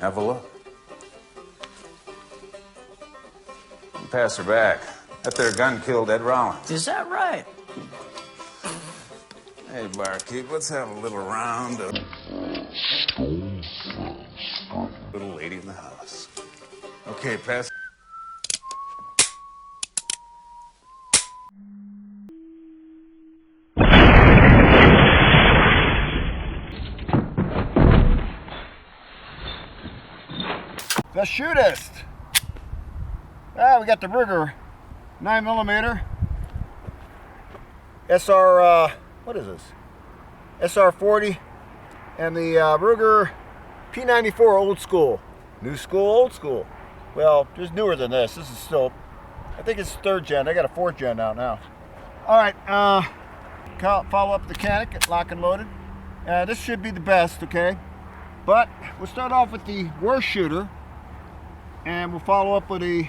Have a look. Pass her back. That there gun killed Ed Rollins. Is that right? Hey, barkeep, let's have a little round of little lady in the house. Okay, pass. The shootist. We got the Ruger 9mm SR, what is this? SR-40 and the Ruger P-94 old school. New school, old school. Well, just newer than this. This is still, I think it's 3rd gen. I got a 4th gen out now. All right, follow up the canik, lock and loaded. This should be the best, okay? But we'll start off with the worst shooter, and we'll follow up with the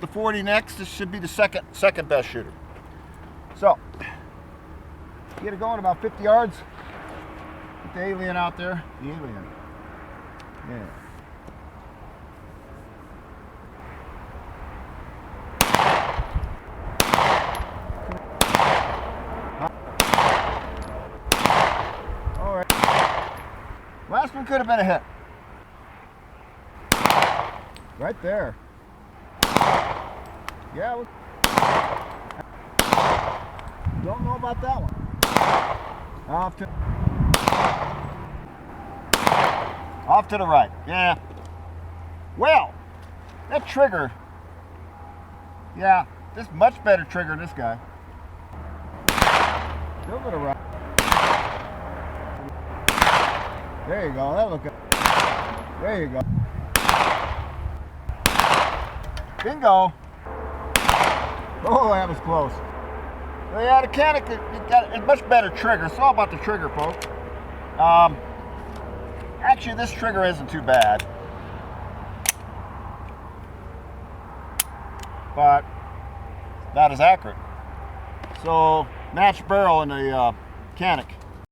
40 next. This should be the second best shooter. So, get it going about 50 yards. Get the alien out there. The alien. Yeah. All right. Last one could have been a hit. Right there. Yeah. Don't know about that one. Off to the right. Yeah. Well, that trigger. Yeah, this much better trigger than this guy. Still to the right. There you go. That look good. There you go. Bingo. Oh, that was close. So yeah, the canik, it got a much better trigger. It's all about the trigger, folks. Actually, this trigger isn't too bad, but not as accurate. So, match barrel in the canik.